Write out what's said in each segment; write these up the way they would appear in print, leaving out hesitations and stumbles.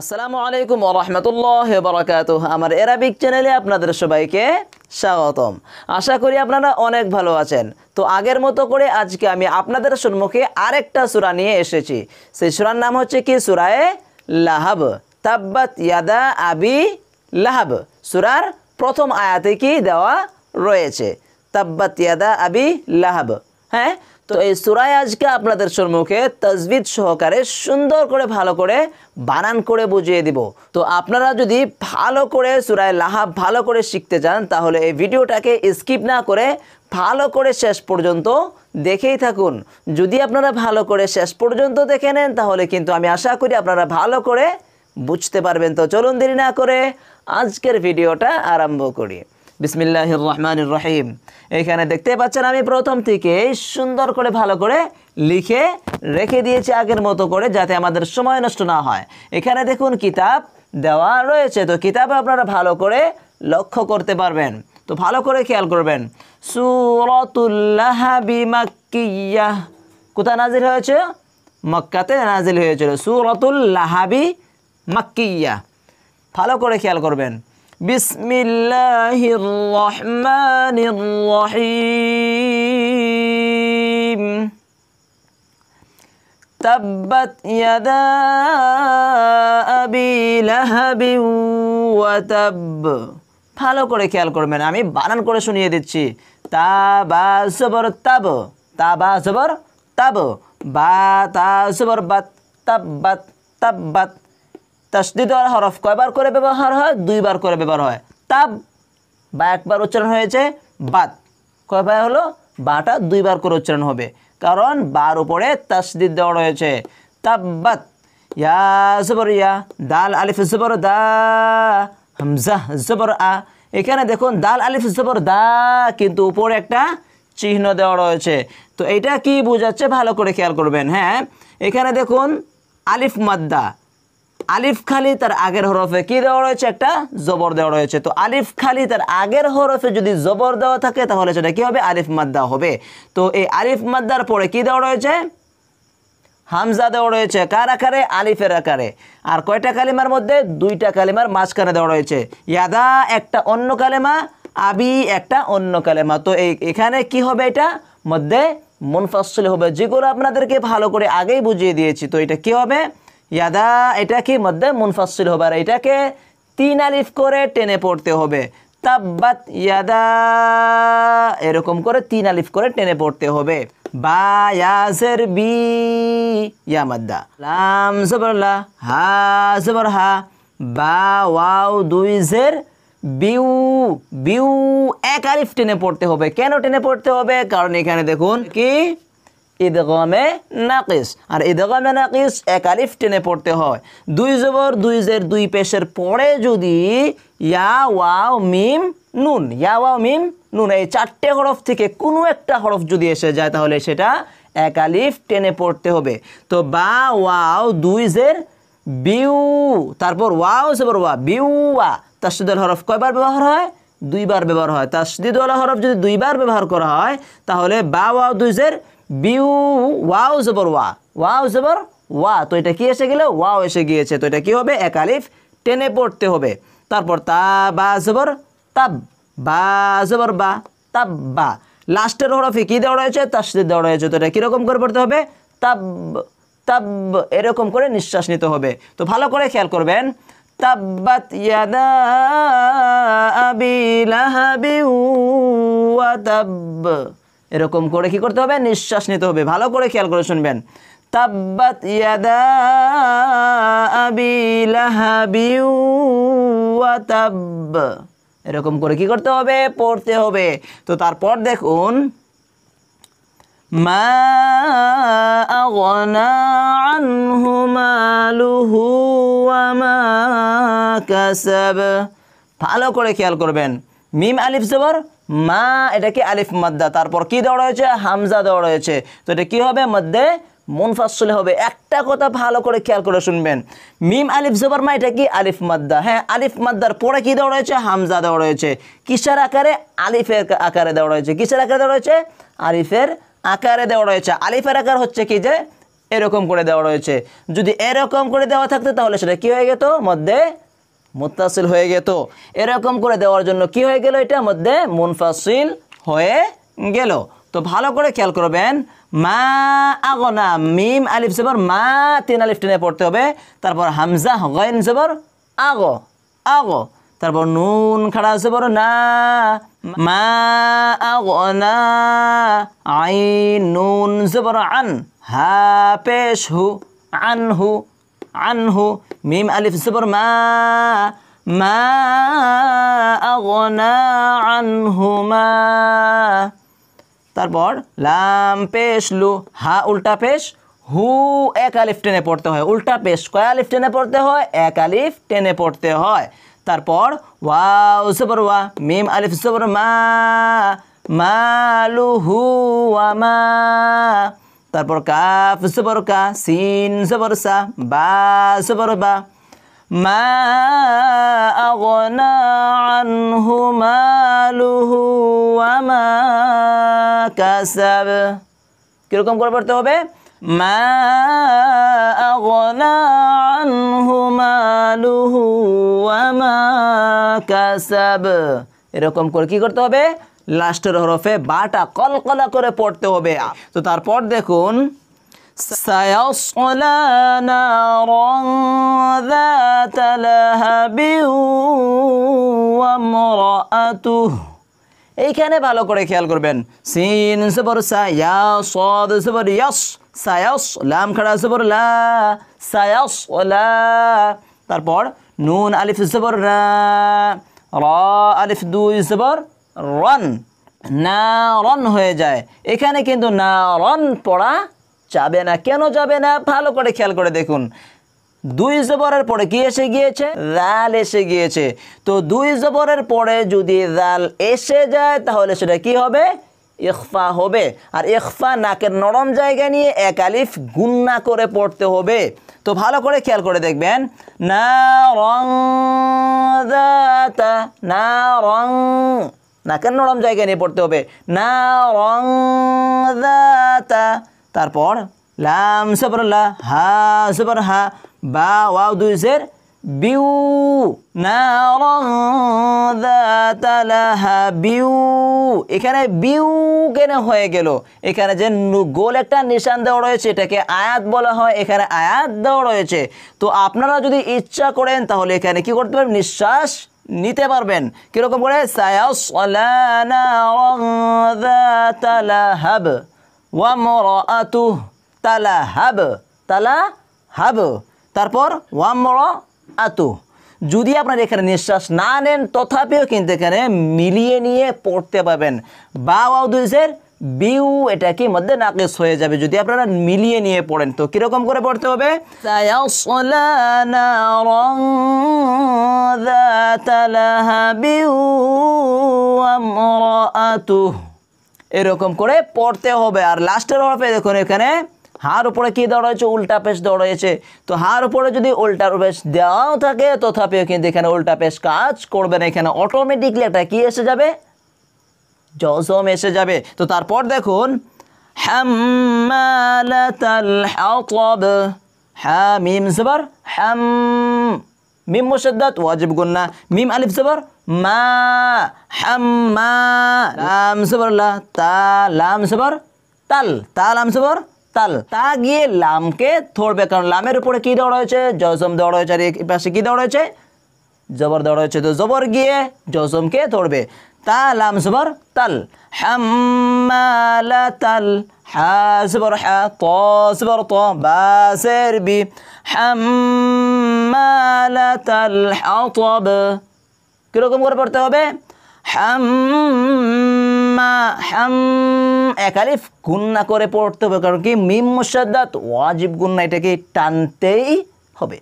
আসসালামু আলাইকুম ওয়া রাহমাতুল্লাহি ওয়া বারাকাতুহু। আমার অ্যারাবিক চ্যানেলে আপনাদের সবাইকে স্বাগতম। আশা করি আপনারা অনেক ভালো আছেন। তো আগের মতো করে আজকে আমি আপনাদের সম্মুখে আরেকটা সূরা নিয়ে এসেছি। সেই সূরার নাম হচ্ছে কি সূরায়ে লাহাব। তাব্বাত ইয়াদা আবি লাহাব। সূরার প্রথম আয়াতে কি দেওয়া রয়েছে? তাব্বাত ইয়াদা আবি লাহাব। হ্যাঁ, তো এই সূরায় আজকে আপনাদের সম্মুখে তাজবিদ সহকারে সুন্দর করে ভালো করে বানান করে বুঝিয়ে দিব। তো আপনারা যদি ভালো করে সূরায়ে লাহাব ভালো করে শিখতে চান তাহলে এই ভিডিওটাকে স্কিপ না করে ভালো করে শেষ পর্যন্ত দেখেই থাকুন। যদি আপনারা ভালো করে শেষ পর্যন্ত দেখে নেন তাহলে কিন্তু আমি আশা করি আপনারা ভালো করে বুঝতে পারবেন। তো চলুন দেরি না করে আজকের ভিডিওটা আরম্ভ করি। বিসমিল্লাহির রহমানির রহিম। এখানে দেখতে পাচ্ছেন আমি প্রথম থেকে সুন্দর করে ভালো করে লিখে রেখে দিয়েছি আগের মতো করে, যাতে আমাদের সময় নষ্ট না হয়। এখানে দেখুন কিতাব দেওয়া রয়েছে, তো কিতাবে আপনারা ভালো করে লক্ষ্য করতে পারবেন। তো ভালো করে খেয়াল করবেন। সূরাতুল লাহাবি মাক্কিয়াহ। কোথায় নাজিল হয়েছে? মক্কাতে নাজিল হয়েছিল। সূরাতুল লাহাবি মাক্কিয়াহ। ভালো করে খেয়াল করবেন। বিসমিল্লাহির রহমানির রহিম। তাব্বাত ইয়াদা আবি লাহাবি ওয়া তাব। ভালো করে খেয়াল করবেন, আমি বানান করে শুনিয়ে দিচ্ছি। তা বা জবর তাব, তা বা জবর তাব, বা তা জবর বাত, তাব্বাত তাব্বাত। তাসদীদ হরফ কয়বার করে ব্যবহার হয়? দুইবার করে ব্যবহার হয়। তাব বা একবার উচ্চারণ হয়েছে, বাত কয়বার হলো? বাটা দুইবার করে উচ্চারণ হবে, কারণ বার উপরে তাসদীদ দেওয়া রয়েছে। তাব্বাত। ইয়া জবর ইয়া, দাল আলিফ জবর দা, হামজা জবর আ। এখানে দেখুন দাল আলিফ জবর দা, কিন্তু উপরে একটা চিহ্ন দেওয়া রয়েছে। তো এটা কি বোঝাচ্ছে ভালো করে খেয়াল করবেন। হ্যাঁ, এখানে দেখুন আলিফ মাদ্দা, আলিফ খালি তার আগের হরফে কি দেওয়া রয়েছে? একটা জবর দেওয়া রয়েছে। তো আলিফ খালি তার আগের হরফে যদি জবর দেওয়া থাকে তাহলে সেটা কি হবে? আলিফ মাদ্দা হবে। তো এই আলিফ মাদ্দার পরে কি দেওয়া রয়েছে? হামজা দেওয়া রয়েছে। কার আকারে? আলিফের আকারে। আর কয়টা কালিমার মধ্যে? দুইটা কালিমার মাঝখানে দেওয়া রয়েছে। ইয়াদা একটা অন্য কালেমা, আবি একটা অন্য কালেমা। তো এখানে কি হবে? এটা মধ্যে মুনফাসিল হবে, যেগুলো আপনাদেরকে ভালো করে আগেই বুঝিয়ে দিয়েছি। তো এটা কি হবে? ইয়াদা, এটা কি মধ্যে মুনফাসিল হবে, আর এটাকে 3 আলিফ করে টেনে পড়তে হবে। তাব্বাত ইয়াদা, এরকম করে 3 আলিফ করে টেনে পড়তে হবে। বা ইয়াজের বি, ইয়া মাদ্দা। লাম জবর লা, হা জবর হা, বা ওয়াও দুই জের বিউ, বিউ 1 আলিফ টেনে পড়তে হবে। কেন টেনে পড়তে হবে? কারণ এখানে দেখুন কি ইদগামে নাকিস, আর ইদগামে নাকিস 1 আলিফ টেনে পড়তে হয়। 2 জবর 2 জের 2 পেশের পরে যদি ইয়া ওয়াও মিম নুন, ইয়া ওয়াও মিম নুন, এই 4টে হরফ থেকে কোনো একটা হরফ যদি এসে যায় তাহলে সেটা 1 আলিফ টেনে পড়তে হবে। তো বা ওয়াও 2 জের বিউ, তারপর ওয়াও জবর ওয়া, বিউ ওয়া। তাসদীদের হরফ কয়বার ব্যবহার হয়? দুইবার ব্যবহার হয়। তাসদীদওয়ালা হরফ যদি দুইবার ব্যবহার করা হয় তাহলে বা ওয়াও 2 জের বিউ, ওয়াও জবর ওয়া, ওয়াও জবর ওয়া। তো এটা কি এসে গেল? ওয়াও এসে গিয়েছে। তো এটা কি হবে? 1 আলিফ টেনে পড়তে হবে। তারপর তা বা জবর তাব, বা জবর বা, তাব্বা। লাস্টের হরফে কি দেওয়া রয়েছে? তাসদীদ দেওয়া রয়েছে। তো এটা কিরকম করে পড়তে হবে? তাব তাব, এরকম করে নিঃশ্বাস নিতে হবে। তো ভালো করে খেয়াল করবেন। তাব্বাত ইয়াদা আবি লাহাবি ওয়া তাব, এরকম করে কি করতে হবে? নিঃশ্বাস নিতে হবে। ভালো করে খেয়াল করে শুনবেন। তাব্বাত ইয়াদা আবি লাহাবি ওয়া তাব, এরকম করে কি করতে হবে? পড়তে হবে। তো তারপর দেখুন মা আগনা আনহু মালুহু ওয়া মা কাসাব। ভালো করে খেয়াল করবেন। মিম আলিফ জবর মা, এটা কি আলিফ মাদ্দা, তারপর কি দেওয়া রয়েছে? হামজা দেওয়া রয়েছে। তো এটা কি হবে? মধ্যে মুনফাসিল হবে। একটা কথা ভালো করে খেয়াল করে শুনবেন। মিম আলিফ জবর মা, এটা কি আলিফ মাদ্দা। হ্যাঁ, আলিফ মাদ্দার পরে কি দেওয়া রয়েছে? হামজা দেওয়া রয়েছে। কিসের আকারে? আলিফের আকারে দেওয়া রয়েছে। কিসের আকারে দেওয়া রয়েছে? আলিফের আকারে দেওয়া রয়েছে। আলিফের আকার হচ্ছে কি যে এরকম করে দেওয়া রয়েছে। যদি এরকম করে দেওয়া থাকতো তাহলে সেটা কি হয়ে যেত? মধ্যে মুত্তাসিল হয়ে যেত। এরকম করে দেওয়ার জন্য কি হয়ে গেল? এটা মধ্যে মুনফাসিল হয়ে গেল। তো ভালো করে খেয়াল করবেন, মা আগনা, মিম আলিফ জবর মা, 3 আলিফ টেনে পড়তে হবে। তারপর হামজা গাইন জবর আগো, আগো। তারপর নুন খাড়া জবর না, মা আগনা। আইন নুন জবর আন, হা পেশ হু, আনহু, আনহু। মিম আলিফ জবর মা, মা আগনা আনহুমা। তারপর লাম পেশ লু, হা উল্টা পেশ, হু 1 আলিফ টেনে পড়তে হয়। উল্টা পেশ কয় আলিফ টেনে পড়তে হয়? 1 আলিফ টেনে পড়তে হয়। তারপর ওয়াও জবর ওয়া, মিম আলিফ জবর মা, মালুহু ওয়া মা। তারপর কাফ জবর কা, সিন জবর সা, বা জবর বা, মা আগনা আনহু মালুহু ওয়া মা কাসাব। কিরকম করে পড়তে হবে? মা আগনা আনহু মালুহু ওয়া মা কাসাব। এরকম করে কি করতে হবে? লাস্টের হরফে বাটা কলকলা করে পড়তে হবে। তো তারপর দেখুন, সায়াসলা নারান যাতা লাহাবিন ওয়া ইমরাআতুহু। এইখানে ভালো করে খেয়াল করবেন, সিন জবর সা, ইয়া সাদ জবর ইয়াস, সায়াস, লাম খাড়া জবর লা, সায়াসলা। তারপর নুন আলিফ জবর রা, রা আলিফ 2 জবর রন, না রন হয়ে যায়। এখানে কিন্তু না রন পড়া যাবে না। কেন যাবে না? ভালো করে খেয়াল করে দেখুন, 2 জবরের পরে কি এসে গিয়েছে? জাল এসে গিয়েছে। তো 2 জবরের পরে যদি জাল এসে যায় তাহলে সেটা কি হবে? ইখফা হবে। আর ইখফা নাকের নরম জায়গা নিয়ে 1 আলিফ গুন্না করে পড়তে হবে। তো ভালো করে খেয়াল করে দেখবেন, না রং যাতা, না রং, নাকের নরম জায়গা নিয়ে পড়তে হবে, না রং যাতা। তারপর লাম জবর লা, হা জবর হা, বা ওয়াও 2 জের বিউ, নারান যাতা লাহাবিউ। এখানে বিউ কেন হয়ে গেল? এখানে যে গোল একটা নিশান দেওয়া রয়েছে এটাকে আয়াত বলা হয়, এখানে আয়াত দেওয়া রয়েছে। তো আপনারা যদি ইচ্ছা করেন তাহলে এখানে কি করতে পারবেন? নিঃশ্বাস নিতে পারবেন। কিরকম করে? সায়াসলা নারান যাতা লাহাব ওয়া ইমরাআতুহু তালাহাব, তালাহাব। তারপর ওয়া ইমরাআতুহু। যদি আপনারা এখানে নিঃশ্বাস না নেন তথাপিও কিন্তু এখানে মিলিয়ে নিয়ে পড়তে পারবেন। বা ওয়াও 2 জের বিউ, এটা কি মধ্যে নাকিস হয়ে যাবে যদি আপনারা মিলিয়ে নিয়ে পড়েন। তো কিরকম করে পড়তে হবে? সায়াসলা নারান যাতা লাহাবিন ওয়া ইমরাআতুহু। এরকম করে পড়তে হবে। আর লাস্টের হরফে দেখুন এখানে হার উপরে কি দেওয়া রয়েছে? উল্টা পেশ দেওয়া রয়েছে। তো হার উপরে যদি উল্টা পেশ দেওয়াও থাকে তথাপিও কিন্তু এখানে উল্টা পেশ কাজ করবে না। এখানে অটোমেটিকলি একটা কি এসে যাবে? জজম এসে যাবে। তো তারপর দেখুন, হাম্মালাতাল হাতাব, হা মিম জবর হাম, মিম মুশাদ্দাদ ওয়াজিব গুন্না, মিম আলিফ জবর মা, হাম্মা। লাম জবর লা, তা লাম জবর তাল, তা লাম জবর তাল। তা গিয়ে লামকে ধরবে, কারণ লামের উপরে কি দেওয়া রয়েছে? জজম দেওয়া রয়েছে। আর এই পাশে কি দেওয়া রয়েছে? জবর দেওয়া রয়েছে। তো জবর গিয়ে জজমকে ধরবে। তা লাম জবর তাল, হাম্মালাতাল, হা জবর হা, ত জবর ত, বা জের বি, হাম্মালাতাল হাতাব। কিরকম করে পড়তে হবে? হাম্মা, হাম 1 আলিফ গুন্না করে পড়তে হবে, কারণ কি মিম মুশাদ্দাদ ওয়াজিব গুন্না, এটাকে টানতেই হবে।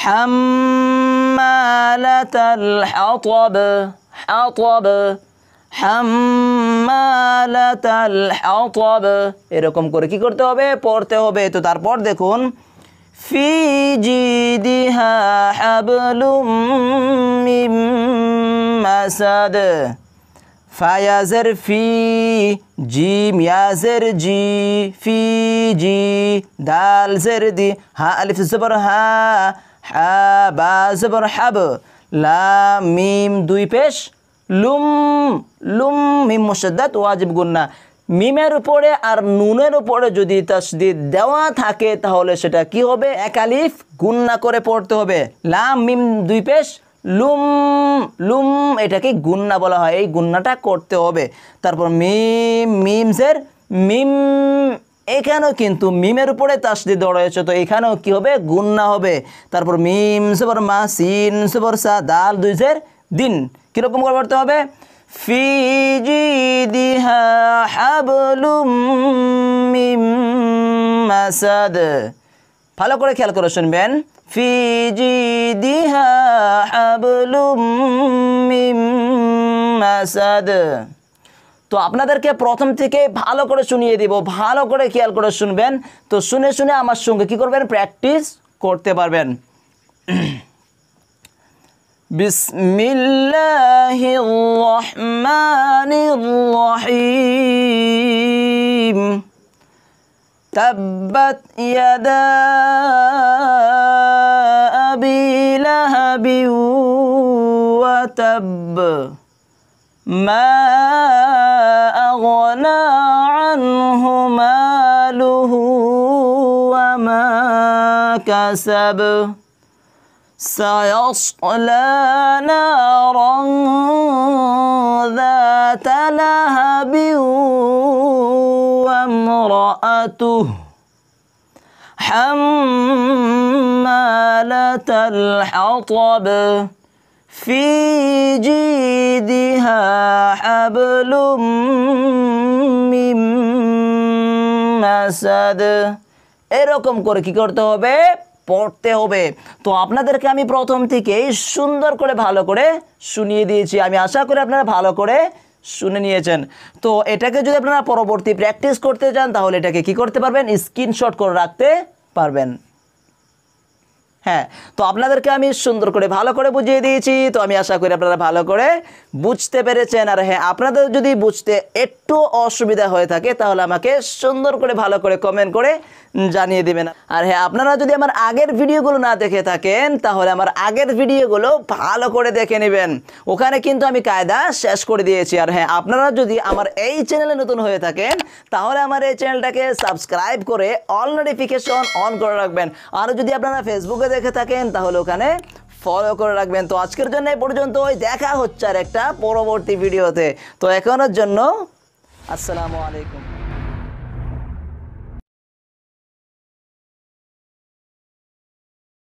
হাম্মালাতাল হাতাব, হাতাব, হাম্মালাতাল হাতাব। এরকম করে কি করতে হবে? পড়তে হবে। তো তারপর দেখুন, ফি জিদিহা হাবলুম মিন মাসাদ, ফায়াজের ফি, জিম ইয়াজের জি, ফি জি, দাল জের দি, হা আলিফ জবর হা, হা বা জবর হাব, লাম মিম দুই পেশ, লুম, লুম মিম মুশাদ্দাদ ওয়াজিব গুন্না। মিমের উপরে আর নুনের উপরে যদি তাসদিদ দেওয়া থাকে তাহলে সেটা কি হবে? এক আলিফ গুন্না করে পড়তে হবে। লাম মিম দুই পেশ, লুম, লুম এটাকে গুন্না বলা হয়, এই গুন্নাটা করতে হবে। তারপর মিম, মিম জের মিম, এখানেও কিন্তু মিমের উপরে তাসদিদ দেওয়া রয়েছে, তো এখানেও কি হবে? গুন্না হবে। তারপর মিম জবর মা, সিন জবর সা, দাল দুই জের দিন, কীরকম করে পড়তে হবে? ফি জিদিহা হাবলুম মিন মাসাদ। ভালো করে খেয়াল করে শুনবেন, ফি জিদিহা হাবলুম মিন মাসাদ। তো আপনাদেরকে প্রথম থেকে ভালো করে শুনিয়ে দিব, ভালো করে খেয়াল করে শুনবেন, তো শুনে শুনে আমার সঙ্গে কি করবেন? প্র্যাকটিস করতে পারবেন। বিসমিল্লাহির রহমানির রহিম। তাব্বাত ইয়াদা আবি লাহাবিন ওয়া তাব, মা আগনা আনহু মালুহু ওয়া মা কাসাব, সায়াসলা নারান যাতা লাহাবিন ওয়া ইমরাআতুহু হাম্মালাতাল হাতাব, ফি জিদিহা হাবলুম মিন মাসাদ। এরকম করে কি করতে হবে? পড়তে হবে। তো আপনাদেরকে আমি প্রথম থেকেই সুন্দর করে ভালো করে শুনিয়ে দিয়েছি, আমি আশা করি আপনারা ভালো করে শুনে নিয়েছেন। তো এটাকে যদি আপনারা পরবর্তী প্র্যাকটিস করতে চান তাহলে এটাকে কি করতে পারবেন? স্ক্রিনশট করে রাখতে পারবেন। হ্যাঁ, তো আপনাদেরকে আমি সুন্দর করে ভালো করে বুঝিয়ে দিয়েছি, তো আমি আশা করি আপনারা ভালো করে বুঝতে পেরেছেন। আর হ্যাঁ, আপনাদের যদি বুঝতে একটু অসুবিধা হয়ে থাকে তাহলে আমাকে সুন্দর করে ভালো করে কমেন্ট করে জানিয়ে দেবেন। আর হ্যাঁ, আপনারা যদি আমার আগের ভিডিওগুলো না দেখে থাকেন তাহলে আমার আগের ভিডিওগুলো ভালো করে দেখে নেবেন, ওখানে কিন্তু আমি কায়দা শেষ করে দিয়েছি। আর হ্যাঁ, আপনারা যদি আমার এই চ্যানেলে নতুন হয়ে থাকেন তাহলে আমার এই চ্যানেলটাকে সাবস্ক্রাইব করে অল নোটিফিকেশন অন করে রাখবেন। আর যদি আপনারা ফেসবুকে দেখে থাকেন তাহলে ওখানে ফলো করে রাখবেন। তো আজকের জন্য এই পর্যন্তই, দেখা হচ্ছে আর একটা পরবর্তী ভিডিওতে। তো এখনের জন্য আসসালামু আলাইকুম।